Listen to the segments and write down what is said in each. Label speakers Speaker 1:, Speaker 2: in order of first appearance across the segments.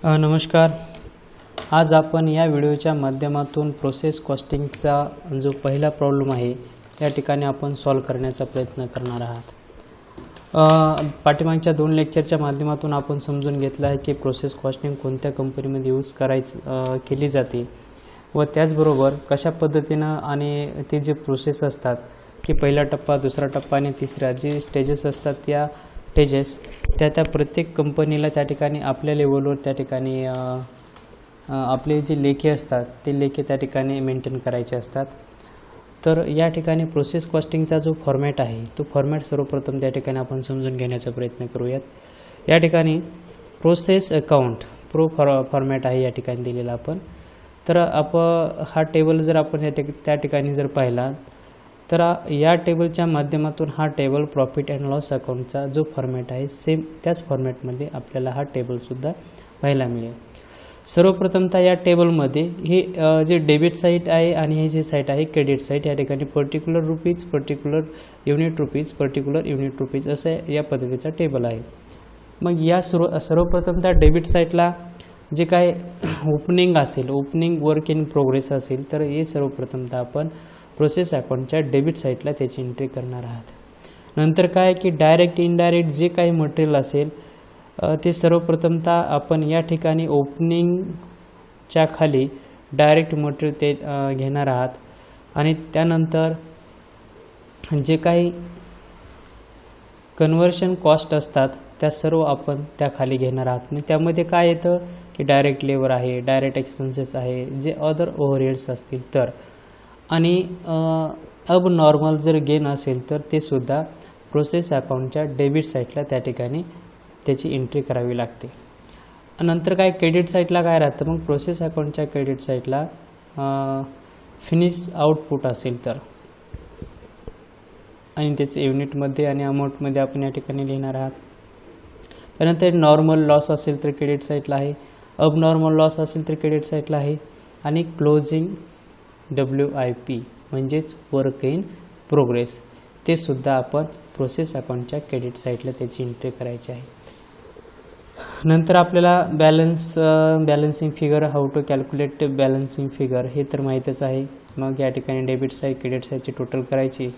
Speaker 1: नमस्कार. आज आपण या व्हिडिओच्या माध्यमातून प्रोसेस कॉस्टिंगचा जो पहिला प्रॉब्लेम आहे या ठिकाणी आपण सॉल्व करण्याचा प्रयत्न करणार आहात. पाठीमागच्या 2 लेक्चरच्या माध्यमातून आपण समजून घेतलं आहे की प्रोसेस कॉस्टिंग कोणत्या कंपनीमध्ये यूज केली जाते व त्याचबरोबर कशा पद्धतीनं आणि ते जे प्रोसेस असतात की पहिला टप्पा, दुसरा टप्पा आणि तिसरा जे स्टेजेस असतात त्या स्टेजेस त्या प्रत्येक कंपनीला त्या ठिकाणी आपल्या लेवलवर त्या ठिकाणी आपले जे लेखे असतात ते लेखे त्या ठिकाणी मेंटेन करायचे असतात. तर या ठिकाणी प्रोसेस कॉस्टिंगचा जो फॉर्मॅट आहे तो फॉर्मॅट सर्वप्रथम त्या ठिकाणी आपण समजून घेण्याचा प्रयत्न करूयात. या ठिकाणी प्रोसेस अकाउंट फॉर्मॅट आहे या ठिकाणी दिलेला आपण. तर हा टेबल जर आपण त्या ठिकाणी जर पाहिला तर या टेबलच्या माध्यमातून हा टेबल प्रॉफिट अँड लॉस अकाउंटचा जो फॉर्मॅट आहे सेम त्याच फॉर्मॅटमध्ये आपल्याला हा टेबलसुद्धा पाहायला मिळेल. सर्वप्रथमतः या टेबलमध्ये हे जे डेबिट साईट आहे आणि हे जे साईट आहे क्रेडिट साईट, या ठिकाणी particular rupees, particular unit rupees, particular unit rupees असं या पद्धतीचा टेबल आहे. मग या सर्वप्रथमतः डेबिट साईटला जे काय ओपनिंग असेल, ओपनिंग वर्क इन प्रोग्रेस असेल तर हे सर्वप्रथमतः आपण प्रोसेस अकाउंटच्या डेबिट साईटला त्याची एंट्री करणार आहात. नंतर काय की डायरेक्ट इनडायरेक्ट जे काही मटेरियल असेल ते सर्वप्रथमतः आपण या ठिकाणी ओपनिंगच्या खाली डायरेक्ट मटेरियल ते घेणार आहात आणि त्यानंतर जे काही कन्व्हर्शन कॉस्ट असतात त्या सर्व आपण त्या खाली घेणार आहात. आणि त्यामध्ये काय येतं की डायरेक्ट लेबर आहे, डायरेक्ट एक्सपेन्सेस आहे, जे अदर ओव्हरहेड्स असतील तर, आणि अब नॉर्मल जर गेन असेल तर ते सुद्धा प्रोसेस अकाउंटच्या डेबिट साईटला त्या ठिकाणी त्याची एंट्री करावी लागते. नंतर काय क्रेडिट साईटला काय राहतं, मग प्रोसेस अकाउंटच्या क्रेडिट साईटला फिनिश आउटपुट असेल तर आणि त्याचे युनिटमध्ये आणि अमाऊंटमध्ये आपण या ठिकाणी लिहिणार आहात. त्यानंतर नॉर्मल लॉस असेल तर क्रेडिट साईटला आहे, अब नॉर्मल लॉस असेल तर क्रेडिट साईटला आहे, आणि क्लोजिंग WIP म्हणजेच वर्क इन प्रोग्रेस ते सुद्धा आपण प्रोसेस अकाउंटच्या क्रेडिट साईटला त्याची एंट्री करायची आहे. नंतर आपल्याला balancing figure, how to calculate balancing figure हे तर माहीतच आहे. मग या ठिकाणी डेबिट साईट क्रेडिट साईटची टोटल करायची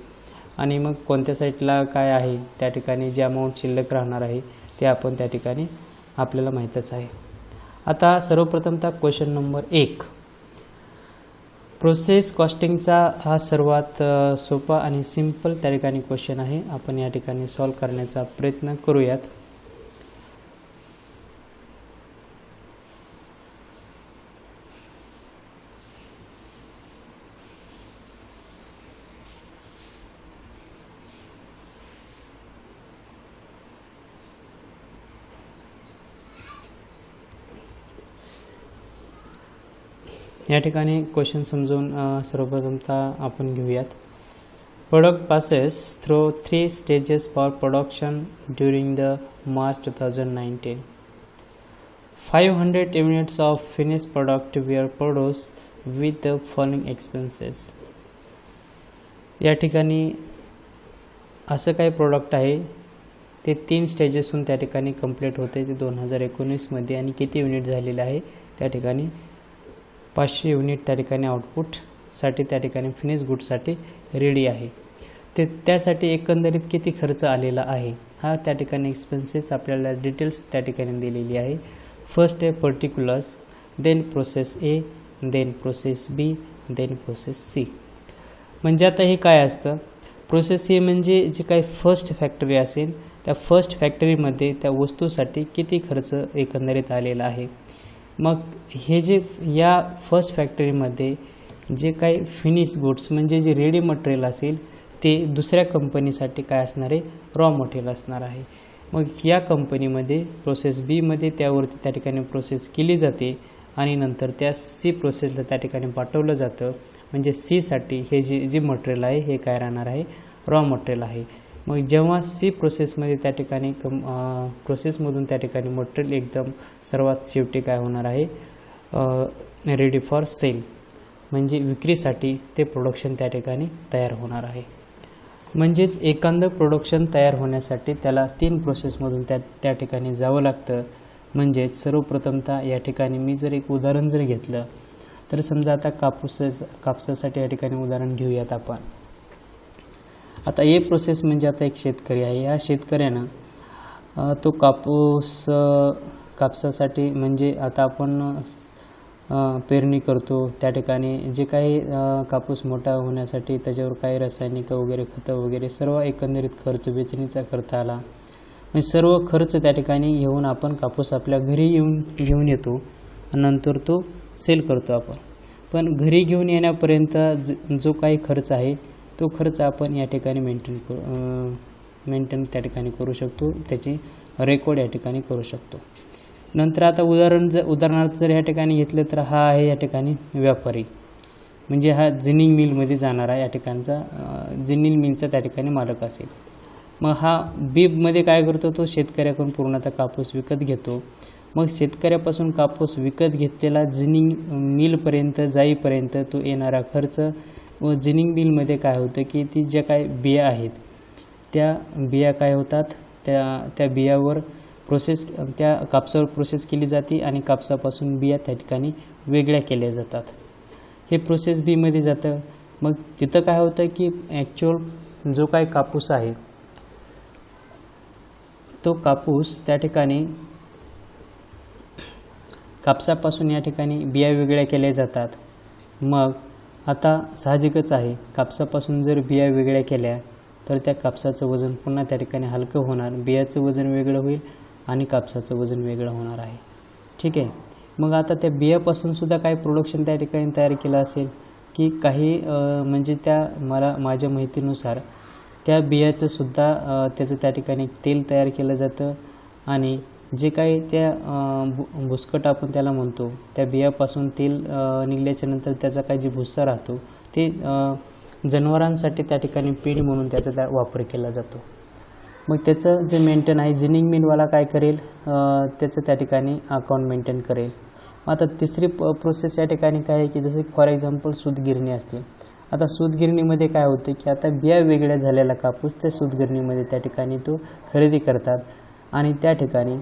Speaker 1: आणि मग कोणत्या साईटला काय आहे त्या ठिकाणी जे अमाऊंट शिल्लक राहणार आहे ते आपण त्या ठिकाणी आपल्याला माहीतच आहे. आता सर्वप्रथमतः क्वेश्चन नंबर 1. प्रोसेस कॉस्टिंगचा हा सर्वात सोपा आणि सिंपल त्या ठिकाणी क्वेश्चन आहे. आपण या ठिकाणी सॉल्व करण्याचा प्रयत्न करूयात. या ठिकाणी क्वेश्चन समजून सर्वप्रथमतः आपण घेऊयात. Product passes through 3 stages for production during the March 2019. 500 units of finish product were produce with the following expenses. या ठिकाणी असं काही प्रोडक्ट आहे ते 3 स्टेजेसहून त्या ठिकाणी कंप्लीट होते ते 2019 आणि किती युनिट झालेले आहे त्या ठिकाणी 500 युनिट त्या ठिकाणी आउटपुटसाठी त्या ठिकाणी फिनिश गुडसाठी रेडी आहे. ते त्यासाठी एकंदरीत किती खर्च आलेला आहे हा त्या ठिकाणी एक्सपेन्सेस आपल्याला डिटेल्स त्या ठिकाणी दिलेली आहे. फर्स्ट आहे particulars, then process A, then process B, then process C. म्हणजे आता हे काय असतं, प्रोसेस ए म्हणजे जे काही फर्स्ट फॅक्टरी असेल त्या फर्स्ट फॅक्टरीमध्ये त्या वस्तूसाठी किती खर्च एकंदरीत आलेला आहे. मग हे जे या फर्स्ट फॅक्टरीमध्ये जे काही फिनिश गुड्स म्हणजे जे रेडी मटेरियल असेल ते दुसऱ्या कंपनीसाठी काय असणार आहे, रॉ मटेरियल असणार आहे. मग या कंपनीमध्ये प्रोसेस बीमध्ये त्यावरती त्या ठिकाणी प्रोसेस केली जाते आणि नंतर त्या सी प्रोसेसला त्या ठिकाणी पाठवलं जातं. म्हणजे सीसाठी हे जे मटेरियल आहे हे काय राहणार आहे, रॉ मटेरियल आहे. मग जेव्हा सी प्रोसेसमध्ये त्या ठिकाणी प्रोसेसमधून त्या ठिकाणी मटेरियल एकदम सर्वात शेवटी काय होणार आहे, रेडी फॉर सेल म्हणजे विक्रीसाठी ते प्रोडक्शन त्या ठिकाणी तयार होणार आहे. म्हणजेच एखादं प्रोडक्शन तयार होण्यासाठी त्याला 3 प्रोसेसमधून त्या ठिकाणी जावं लागतं. म्हणजेच सर्वप्रथमतः या ठिकाणी मी जर एक उदाहरण जर घेतलं तर समजा आता कापसासाठी या ठिकाणी उदाहरण घेऊयात आपण. आता एक प्रोसेस म्हणजे आता एक शेतकरी आहे. या शेतकऱ्यानं तो कापसासाठी म्हणजे आता आपण पेरणी करतो त्या ठिकाणी जे काही कापूस मोठा होण्यासाठी त्याच्यावर काही रासायनिक वगैरे खतं वगैरे सर्व एकंदरीत खर्च, वेचणीचा खर्च आला, म्हणजे सर्व खर्च त्या ठिकाणी घेऊन आपण कापूस आपल्या घरी घेऊन येतो आणि नंतर तो सेल करतो आपण. पण घरी घेऊन येण्यापर्यंत जो काही खर्च आहे तो खर्च आपण या ठिकाणी मेंटेन त्या ठिकाणी करू शकतो, त्याची रेकॉर्ड या ठिकाणी करू शकतो. नंतर आता उदाहरणार्थ जर या ठिकाणी घेतलं तर हा आहे या ठिकाणी व्यापारी, म्हणजे हा जिनिंग मिलमध्ये जाणारा या ठिकाणचा जिनिंग मिलचा त्या ठिकाणी मालक असेल. मग हा बीबमध्ये काय करतो, तो शेतकऱ्याकडून पूर्णतः कापूस विकत घेतो. मग शेतकऱ्यापासून कापूस विकत घेतलेला जिनिंग मिलपर्यंत जाईपर्यंत तो येणारा खर्च व जिनिंग मिलमध्ये काय होतं की ती ज्या काही बिया आहेत त्या बिया काय होतात, त्या बियावर त्या कापसावर प्रोसेस केली जाते आणि कापसापासून बिया त्या ठिकाणी वेगळ्या केल्या जातात. हे प्रोसेस बीमध्ये जातं. मग तिथं काय होतं की ॲक्च्युअल जो काही कापूस आहे तो कापूस त्या ठिकाणी कापसापासून या ठिकाणी बिया वेगळ्या केल्या जातात. मग आता साहजिकच आहे, कापसापासून जर बिया वेगळ्या केल्या तर त्या कापसाचं वजन पुन्हा त्या ठिकाणी हलकं होणार, बियाचं वजन वेगळं होईल आणि कापसाचं वजन वेगळं होणार आहे. ठीक आहे. मग आता त्या बियापासून सुद्धा काही प्रोडक्शन त्या ठिकाणी तयार केलं असेल की काही म्हणजे माझ्या माहितीनुसार त्या बियाचं सुद्धा त्याचं त्या ठिकाणी तेल तयार केलं जातं आणि जे काही त्या भुसकट आपण त्याला म्हणतो त्या बियापासून तेल निघल्याच्या नंतर त्याचा काही जे भुस्सा राहतो ते जनावरांसाठी त्या ठिकाणी फीड म्हणून त्याचा वापर केला जातो. मग त्याचं जे मेंटेन आहे जिनिंग मिलवाला काय करेल, त्याचं त्या ठिकाणी अकाउंट मेंटेन करेल. आता तिसरी प्रोसेस या ठिकाणी काय आहे की जसे फॉर एक्झाम्पल सूतगिरणी असते. आता सूतगिरणीमध्ये काय होते की आता बिया वेगळ्या झालेला कापूस त्या सूतगिरणीमध्ये त्या ठिकाणी तो खरेदी करतात आणि त्या ठिकाणी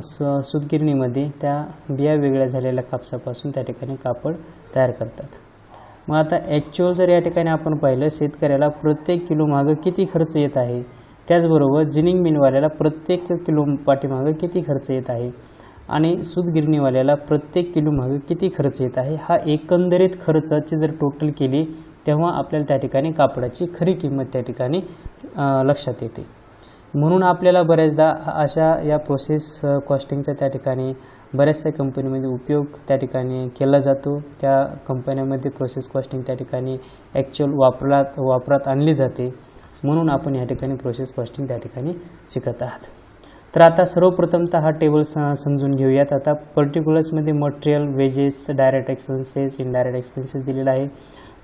Speaker 1: सूतगिरणीमध्ये त्या बिया वेगळ्या झालेल्या कापसापासून त्या ठिकाणी कापड तयार करतात. मग आता ॲक्च्युअल जर या ठिकाणी आपण पाहिलं शेतकऱ्याला प्रत्येक किलो मागं किती खर्च येत आहे, त्याचबरोबर जिनिंग मिलवाल्याला प्रत्येक किलो पाठीमागं किती खर्च येत आहे आणि सूतगिरणीवाल्याला प्रत्येक किलो मागं किती खर्च येत आहे, हा एकंदरीत खर्चाची जर टोटल केली तेव्हा आपल्याला त्या ठिकाणी कापडाची खरी किंमत त्या ठिकाणी लक्षात येते. म्हणून आपल्याला बऱ्याचदा अशा या प्रोसेस कॉस्टिंगचा त्या ठिकाणी बऱ्याचशा कंपनीमध्ये उपयोग त्या ठिकाणी केला जातो. त्या कंपन्यामध्ये प्रोसेस कॉस्टिंग त्या ठिकाणी ॲक्च्युअल वापरात आणली जाते. म्हणून आपण या ठिकाणी प्रोसेस कॉस्टिंग त्या ठिकाणी शिकत आहात. तर आता सर्वप्रथमतः हा टेबल समजून घेऊयात. आता पर्टिक्युलर्समध्ये material, wages, direct expenses, indirect expenses दिलेला आहे.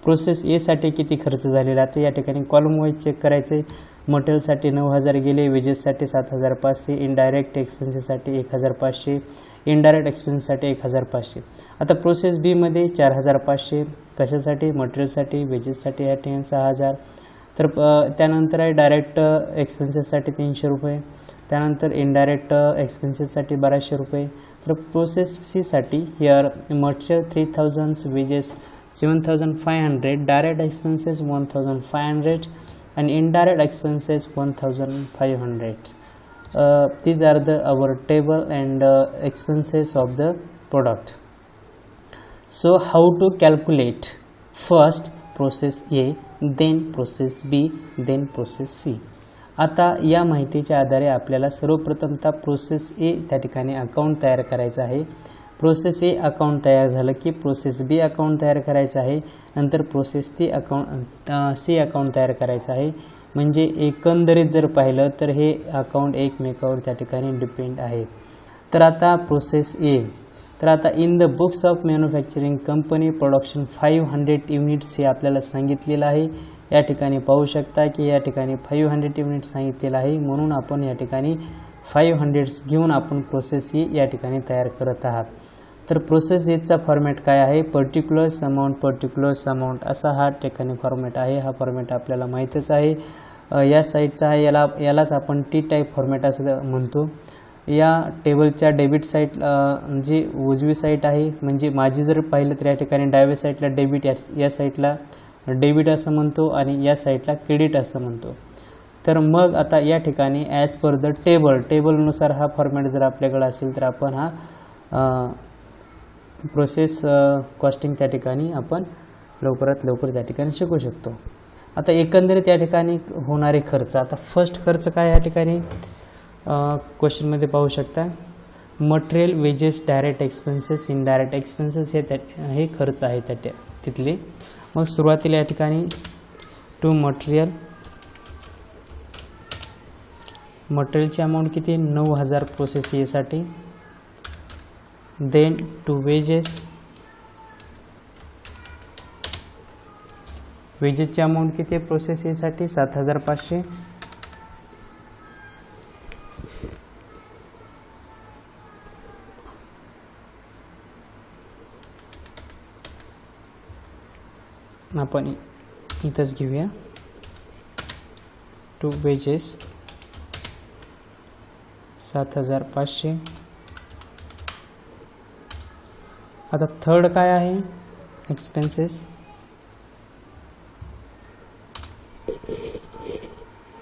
Speaker 1: प्रोसेस एसाठी किती खर्च झालेला आहे ते या ठिकाणी कॉलम वाईज चेक करायचं आहे. मटेरियलसाठी 9,000 गेले, वेजेससाठी 7,500, इनडायरेक्ट एक्सपेन्सेससाठी 1,500, इनडायरेक्ट एक्सपेन्ससाठी 1,500. आता प्रोसेस बीमध्ये 4,500 कशासाठी, मटेरियलसाठी, वेजेससाठी या ठिकाणी 6,000. तर त्यानंतर आहे डायरेक्ट एक्सपेन्सेससाठी 300 रुपये, त्यानंतर इनडायरेक्ट एक्सपेन्सेससाठी 1,200 रुपये. तर प्रोसेस सीसाठी here material 3,000, wedges 7,500, direct expenses 1,500 and indirect expenses 1,500. These are our table and expenses of the product. So how to calculate? First process A, then process B, then process C. आता या माहितीच्या आधारे आपल्याला सर्वप्रथमतः process ए त्या ठिकाणी account तयार करायचं आहे. प्रोसेस ए अकाउंट तयार झालं की प्रोसेस बी अकाउंट तयार करायचं आहे, नंतर प्रोसेस सी अकाउंट तयार करायचं आहे. म्हणजे एकंदरीत जर पाहिलं तर हे अकाउंट एकमेकावर त्या ठिकाणी डिपेंड आहेत. तर आता प्रोसेस ए, तर आता in the books of manufacturing company production 500 units हे आपल्याला सांगितलेलं आहे. या ठिकाणी पाहू शकता की या ठिकाणी 500 युनिट्स सांगितलेलं आहे. म्हणून आपण या ठिकाणी 500 घेऊन आपण प्रोसेस ए या ठिकाणी तयार करत आहात. तर प्रोसेस एचा फॉर्मॅट काय आहे, पर्टिक्युलर्स अमाऊंट असा हा ठिकाणी फॉर्मॅट आहे. हा फॉर्मॅट आपल्याला माहीतच आहे. या साईडचा आहे, यालाच आपण टी टाईप फॉर्मॅट असं म्हणतो. या टेबलच्या डेबिट साईड जी उजवी साईड आहे, म्हणजे माझी जर पाहिलं तर या ठिकाणी डाव्या साईडला डेबिट, या साईडला डेबिट असं म्हणतो आणि या साईडला क्रेडिट असं म्हणतो. तर मग आता या ठिकाणी ॲज पर द टेबलनुसार हा फॉर्मॅट जर आपल्याकडे असेल तर आपण हा प्रोसेस कॉस्टिंग त्या ठिकाणी आपण लवकरात लवकर त्या ठिकाणी शिकू शकतो. आता एकंदरीत या ठिकाणी होणारे खर्च, आता फर्स्ट खर्च काय या ठिकाणी क्वेश्चनमध्ये पाहू शकता. Material, wages, direct expenses, indirect expenses हे खर्च आहे तिथले. मग सुरुवातीला या ठिकाणी टू मटेरियलची अमाऊंट किती, 9,000 प्रोसेस एसाठी. देन टू वेजेसची अमाऊंट किती आहे प्रोसेस एसाठी, 7,500. आपण इथंच घेऊया टू वेजेस 7,500. आता थर्ड काय आहे, एक्सपेन्सेस.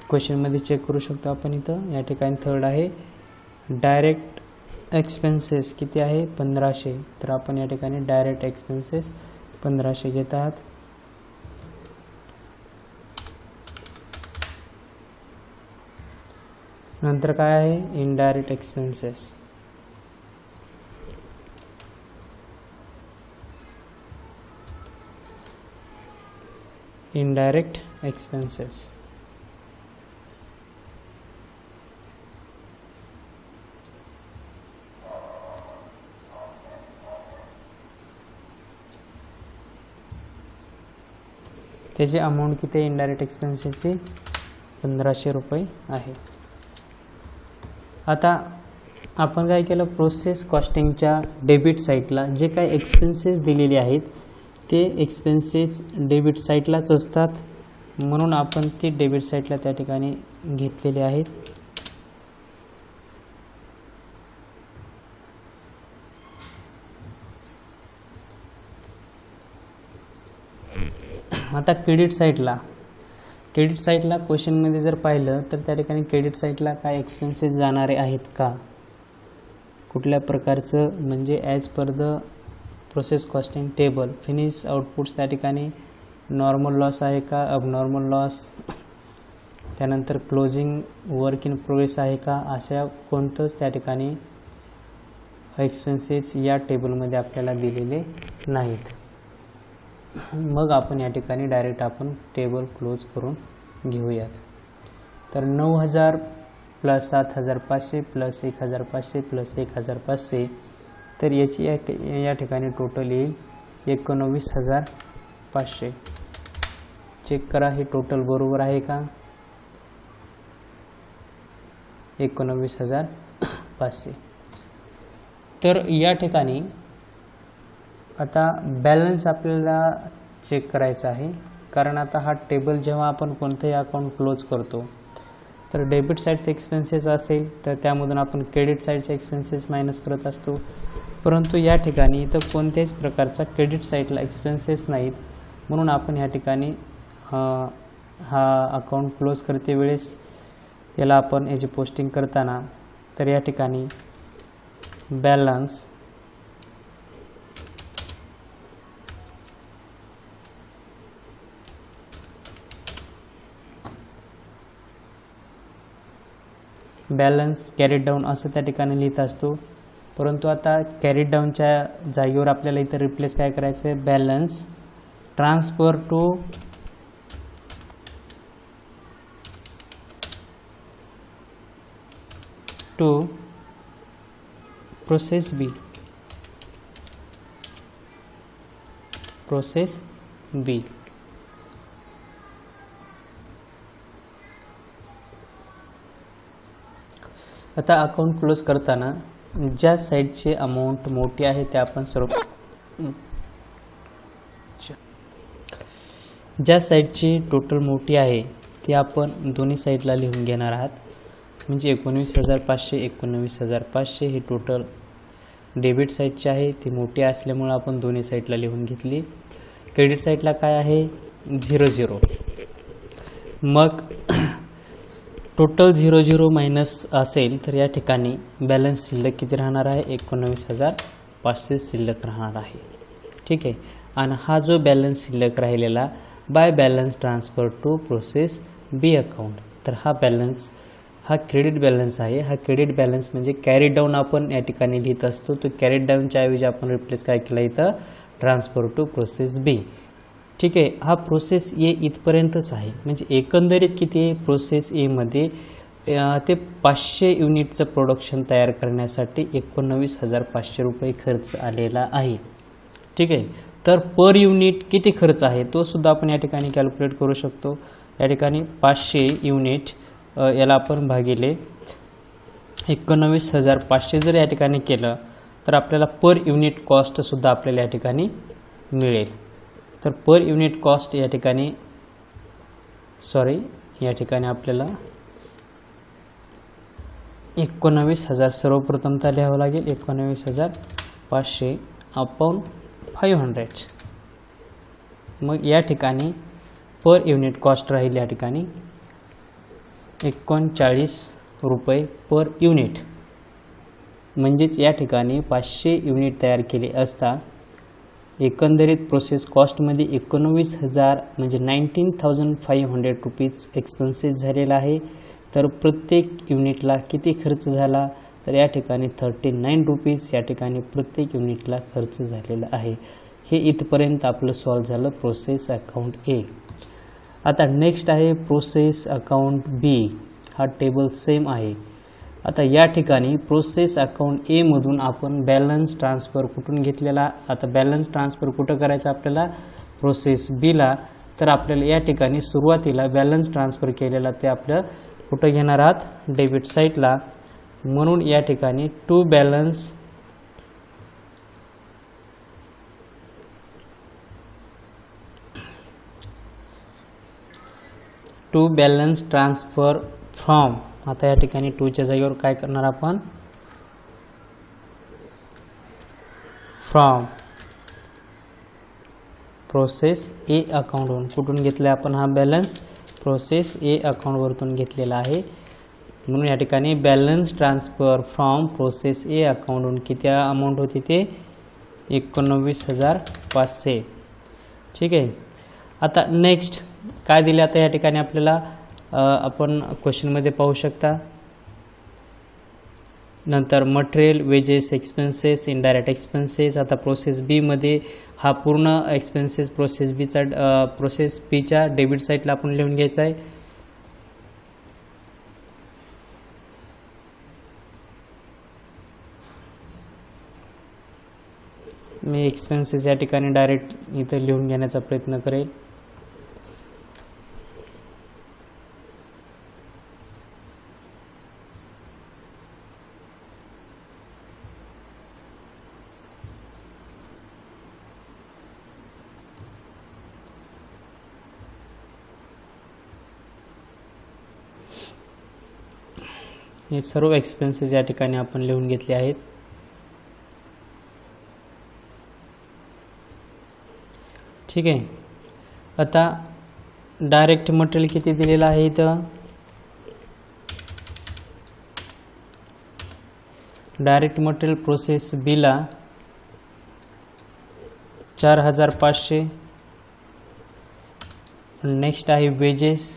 Speaker 1: क्वेश्चनमध्ये चेक करू शकतो आपण इथं. या ठिकाणी थर्ड आहे डायरेक्ट एक्सपेन्सेस किती आहे, 1,500. तर आपण या ठिकाणी डायरेक्ट एक्सपेन्सेस 1,500 घेत आहात. नंतर काय आहे, इनडायरेक्ट एक्सपेन्सेस. इनडायरेक्ट एक्सपेन्सेस त्याची अमाऊंट किती आहे इनडायरेक्ट एक्सपेन्सेसची, 1,500 रुपये आहे. आता आपण काय केलं, प्रोसेस कॉस्टिंगच्या डेबिट साईडला जे काही एक्सपेन्सेस दिलेले आहेत ते एक्सपेन्सेस डेबिट साईडलाच असतात, म्हणून आपण ते डेबिट साईडला त्या ठिकाणी घेतलेले आहेत. आता क्रेडिट साईडला क्वेश्चनमध्ये जर पाहिलं तर त्या ठिकाणी क्रेडिट साईडला काय एक्सपेन्सेस जाणारे आहेत का, कुठल्या प्रकारचं, म्हणजे as per the process costing table finish outputs त्या ठिकाणी नॉर्मल लॉस आहे का, अबनॉर्मल लॉस, त्यानंतर क्लोजिंग वर्क इन प्रोग्रेस आहे का, अशा कोणतंच त्या ठिकाणी एक्सपेन्सेस या टेबलमध्ये आपल्याला दिलेले नाहीत. मग आपण या ठिकाणी डायरेक्ट आपण टेबल क्लोज करून घेऊयात. तर 9,000 प्लस 7,500 प्लस 1,500 प्लस 1,500, तर याची या ठिकाणी टोटल येईल 19,500. चेक करा हे टोटल बरोबर आहे का, 19,500. तर या ठिकाणी आता बॅलन्स आपल्याला चेक करायचा आहे, कारण आता हा टेबल जेव्हा आपण कोणतेही अकाउंट क्लोज करतो तर डेबिट साईडचे एक्सपेन्सेस असेल तर त्यामधून आपण क्रेडिट साईडचे एक्सपेन्सेस मायनस करत असतो, परंतु या ठिकाणी इथं कोणत्याच प्रकारचा क्रेडिट साईडला एक्सपेन्सेस नाहीत, म्हणून आपण या ठिकाणी हा अकाउंट क्लोज करते वेळेस याला आपण याची पोस्टिंग करताना तर या ठिकाणी बॅलन्स कॅरीड डाऊन असं त्या ठिकाणी लिहित असतो, परंतु आता कॅरीड डाऊनच्या जागेवर आपल्याला इथं रिप्लेस काय करायचं आहे, बॅलन्स ट्रान्सफर टू प्रोसेस बी. आता अकाउंट क्लोज करताना ज्या साईडची अमाऊंट मोठी आहे ते आपण ज्या साईडची टोटल मोठी आहे ती आपण दोन्ही साईडला लिहून घेणार आहात. म्हणजे 19,500 19,500 हे टोटल डेबिट साईडचे आहे. ती मोठी असल्यामुळे आपण दोन्ही साईडला लिहून घेतली. क्रेडिट साईडला काय आहे 00. मग टोटल 00 मायनस असेल तर या ठिकाणी बॅलन्स शिल्लक किती राहणार आहे 19,500 शिल्लक राहणार आहे. ठीक आहे. आणि हा जो बॅलन्स शिल्लक राहिलेला by balance transfer to process B account, तर हा बॅलन्स हा क्रेडिट बॅलन्स आहे. हा क्रेडिट बॅलन्स म्हणजे कॅरी डाऊन आपण या ठिकाणी लिहित असतो. तो कॅरी डाऊनच्या ऐवजी आपण रिप्लेस काय केला इथं ट्रान्सफर टू प्रोसेस बी. ठीक आहे. हा प्रोसेस ए इथपर्यंतच आहे. म्हणजे एकंदरीत किती आहे प्रोसेस एमध्ये ते 500 युनिटचं प्रोडक्शन तयार करण्यासाठी 19,500 रुपये खर्च आलेला आहे. ठीक आहे. तर पर युनिट किती खर्च आहे तो सुद्धा आपण या ठिकाणी कॅल्क्युलेट करू शकतो. या ठिकाणी 500 युनिट याला आपण भागिले 19,500 जर या ठिकाणी केलं तर आपल्याला पर युनिट कॉस्ट सुद्धा आपल्याला या ठिकाणी मिळेल. तर पर युनिट कॉस्ट या ठिकाणी या ठिकाणी आपल्याला 19,000 सर्वप्रथमता लिहावं लागेल. 19,500 अपॉन 500. मग या ठिकाणी पर युनिट कॉस्ट राहील या ठिकाणी 39 रुपये पर युनिट. म्हणजेच या ठिकाणी 500 युनिट तयार केले असता एकंदरीत प्रोसेस कॉस्टमध्ये 19,000 म्हणजे 19,500 रुपीज एक्सपेन्सेस झालेला आहे. तर प्रत्येक युनिटला किती खर्च झाला तर या ठिकाणी 39 रुपीज या ठिकाणी प्रत्येक युनिटला खर्च झालेला आहे. हे इथपर्यंत आपलं सॉल्व झालं प्रोसेस अकाउंट ए. आता नेक्स्ट आहे प्रोसेस अकाउंट बी. हा टेबल सेम आहे. आता या ठिकाणी प्रोसेस अकाउंट ए मधून आपण बॅलन्स ट्रान्सफर कुठून घेतलेला. आता बॅलन्स ट्रान्सफर कुठं करायचं आपल्याला प्रोसेस बीला. तर आपल्याला या ठिकाणी सुरुवातीला बॅलन्स ट्रान्सफर केलेला ते आपलं कुठं घेणार आहात डेबिट साईडला. म्हणून या ठिकाणी टू बॅलन्स ट्रान्सफर फ्रॉम. आता या ठिकाणी 2च्या जागेवर काय करणार आपण फ्रॉम प्रोसेस ए अकाउंटवरून. कुठून घेतला आपण हा बॅलन्स प्रोसेस ए अकाउंटवरतून घेतलेला आहे. म्हणून या ठिकाणी balance transfer from process A अकाउंटवरून किती अमाऊंट होती ते 19,500. ठीक आहे. आता नेक्स्ट काय दिले आता या ठिकाणी आपल्याला आपण क्वेश्चनमध्ये पाहू शकता. नंतर material wedges expenses indirect expenses. आता प्रोसेस बी मध्ये हा पूर्ण एक्सपेन्सेस प्रोसेस बीच्या डेबिट साईडला आपण लिहून घ्यायचा आहे. मी एक्सपेन्सेस या ठिकाणी डायरेक्ट इथं लिहून घेण्याचा प्रयत्न करेल. हे सर्व एक्सपेन्सेस या ठिकाणी आपण लिहून घेतले आहेत. ठीक आहे. आता डायरेक्ट मटेरियल किती दिलेलं आहे इथं डायरेक्ट मटेरियल प्रोसेस बीला 4,500. नेक्स्ट आहे वेजेस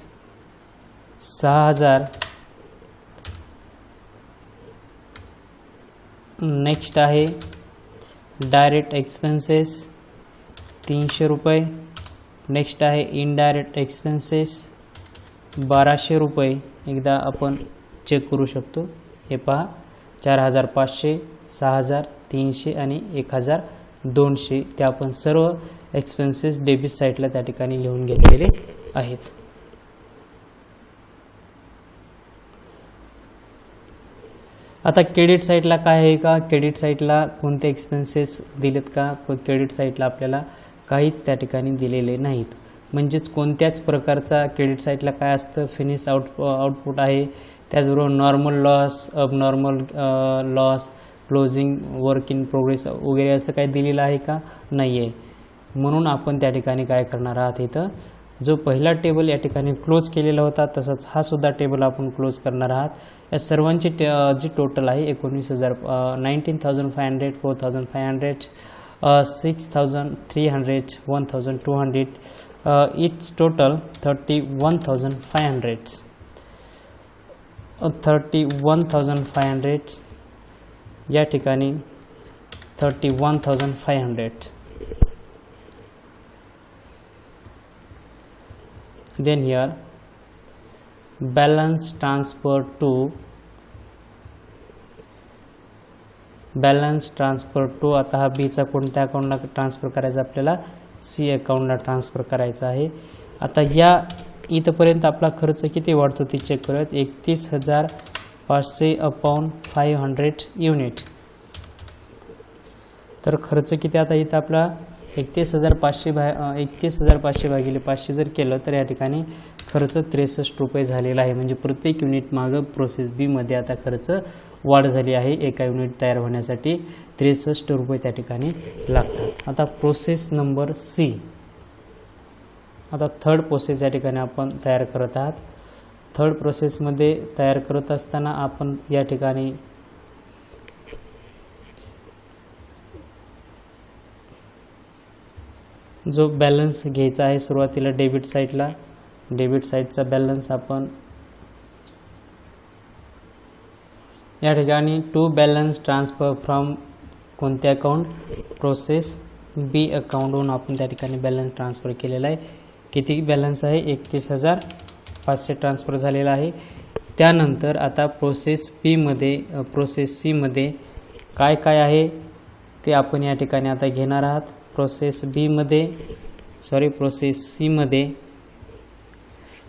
Speaker 1: 6,000. नेक्स्ट आहे डायरेक्ट एक्सपेन्सेस 300 रुपये. नेक्स्ट आहे इनडायरेक्ट एक्सपेन्सेस 1,200 रुपये. एकदा आपण चेक करू शकतो. हे पहा 4,500 6,000 300 आणि 1,200 ते आपण सर्व एक्सपेन्सेस डेबिट साईडला त्या ठिकाणी लिहून घेतलेले आहेत. आता क्रेडिट साईडला काय आहे का क्रेडिट साईडला कोणते एक्सपेन्सेस दिलेत का क्रेडिट साईडला आपल्याला काहीच त्या ठिकाणी दिलेले नाहीत. म्हणजेच कोणत्याच प्रकारचा क्रेडिट साईडला काय असतं फिनिश आउटपुट आहे त्याचबरोबर normal loss, abnormal loss, closing, work in progress वगैरे असं काही दिलेलं आहे का? नाही आहे. म्हणून आपण त्या ठिकाणी काय करणार आहात, इथं जो पहिला टेबल या ठिकाणी क्लोज केलेला होता तसंच हा सुद्धा टेबल आपण क्लोज करणार आहात. या सर्वांची जी टोटल आहे 19,000, 19,500, 4,500, 6,300, 1,200, इट्स टोटल 31,500. 31,500 या ठिकाणी 31,500. Then here balance transfer to आता हा बीचा कोणत्या अकाउंटला ट्रान्सफर करायचा? आपल्याला सी अकाउंटला ट्रान्सफर करायचा आहे. आता या इथपर्यंत आपला खर्च किती वाढतो ते चेक करूयात. 31,500 अपॉन 500 युनिट. तर खर्च किती आता इथं आपला 31,500 भागिले 500 जर केलं तर या ठिकाणी खर्च 63 रुपये झालेला आहे. म्हणजे प्रत्येक युनिट मागं प्रोसेस बी मध्ये आता खर्च वाढ झाली आहे. एका युनिट तयार होण्यासाठी 63 रुपये त्या ठिकाणी लागतात. आता प्रोसेस नंबर सी, आता थर्ड प्रोसेस या ठिकाणी आपण तयार करत आहात. थर्ड प्रोसेसमध्ये तयार करत असताना आपण या ठिकाणी जो बॅलन्स घ्यायचा आहे सुरुवातीला डेबिट साईडला, डेबिट साईडचा बॅलन्स आपण या ठिकाणी टू बॅलन्स ट्रान्सफर फ्रॉम कोणते अकाउंट? प्रोसेस बी अकाउंटहून आपण त्या ठिकाणी बॅलन्स ट्रान्सफर केलेला आहे. किती बॅलन्स आहे? 31,500 ट्रान्सफर झालेला आहे. त्यानंतर आता प्रोसेस सी मध्ये काय काय आहे ते आपण या ठिकाणी आता घेणार आहात. प्रोसेस सी मध्ये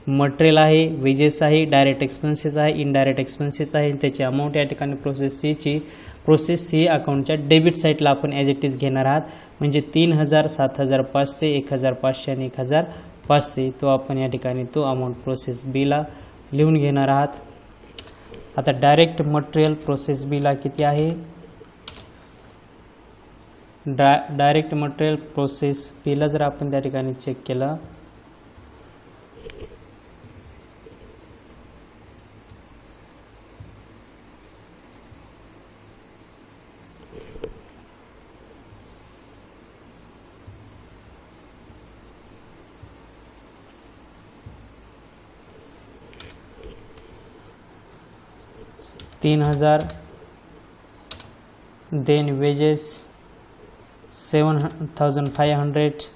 Speaker 1: मटेरियल आहे, वेजेस आहे, डायरेक्ट एक्सपेन्सेस आहे, इनडायरेक्ट एक्सपेन्सेस आहे. त्याची अमाऊंट या ठिकाणी प्रोसेस सी अकाउंटच्या डेबिट साईडला आपण ॲज इट इज घेणार आहात. म्हणजे 3,000, 7,500, 1,500 आणि 1,500 तो आपण या ठिकाणी तो अमाऊंट प्रोसेस बीला लिहून घेणार आहात. आता डायरेक्ट मटेरियल प्रोसेस बीला किती आहे? डायरेक्ट मटेरियल प्रोसेस बीला जर आपण त्या ठिकाणी चेक केलं $3,000, then wages 7,500,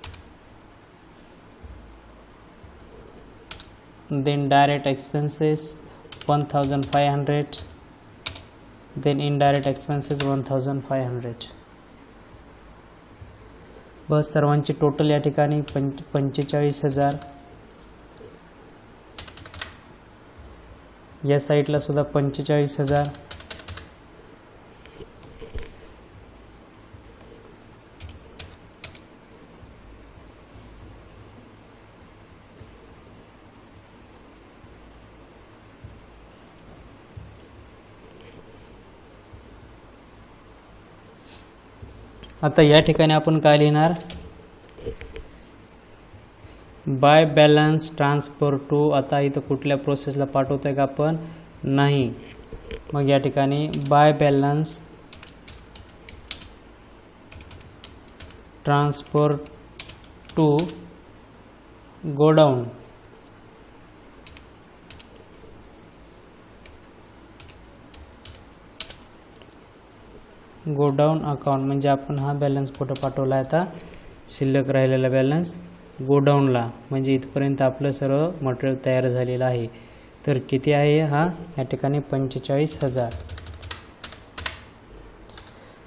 Speaker 1: then direct expenses 1,500, then indirect expenses 1,500. बस सर्वांची टोटल या ठिकाणी 45,000. या साईडला सुद्धा 45,000. आता या ठिकाणी आपण काय लिहिणार? By balance transfer to. आता इथं कुठल्या प्रोसेसला पाठवतोय का आपण? नाही. मग या ठिकाणी by balance transfer to godown. Godown account म्हणजे आपण हा बॅलन्स कुठं पाठवला आहे? आता शिल्लक राहिलेला बॅलन्स गोडाऊनला. म्हणजे इथपर्यंत आपलं सर्व मटेरियल तयार झालेलं आहे. तर किती आहे हा? या ठिकाणी 45,000.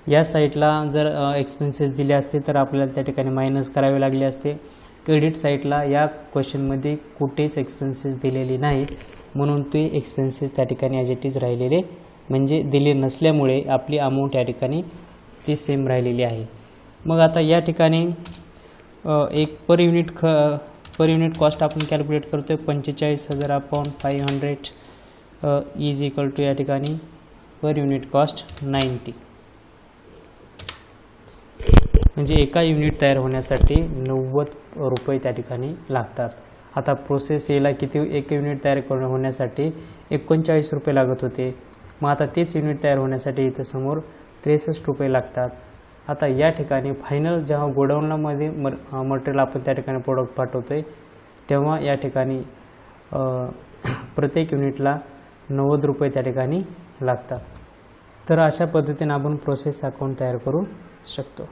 Speaker 1: या साईडला जर एक्सपेन्सेस दिले असते तर आपल्याला त्या ठिकाणी मायनस करावे लागले असते. क्रेडिट साईडला या क्वेश्चनमध्ये कुठेच एक्सपेन्सेस दिलेले नाहीत, म्हणून ते एक्सपेन्सेस त्या ठिकाणी ॲज इट इज राहिलेले म्हणजे दिले नसल्यामुळे आपली अमाऊंट या ठिकाणी ती सेम राहिलेली आहे. मग आता या ठिकाणी एक पर युनिट कॉस्ट आपण कॅल्क्युलेट करतोय. 45,000 अपॉन 500 इज इक्वल टू या ठिकाणी पर युनिट कॉस्ट 90. म्हणजे एका युनिट तयार होण्यासाठी 90 रुपये त्या ठिकाणी लागतात. आता प्रोसेस एला किती एक युनिट तयार होण्यासाठी 39 रुपये लागत होते. मग आता तेच युनिट तयार होण्यासाठी इथं समोर 63 रुपये लागतात. आता या ठिकाणी फायनल जेव्हा गोडाऊनमध्ये मटेरियल आपण त्या ठिकाणी प्रोडक्ट पाठवतोय तेव्हा या ठिकाणी प्रत्येक युनिटला 90 रुपये त्या ठिकाणी लागतात. तर अशा पद्धतीने आपण प्रोसेस अकाउंट तयार करू शकतो.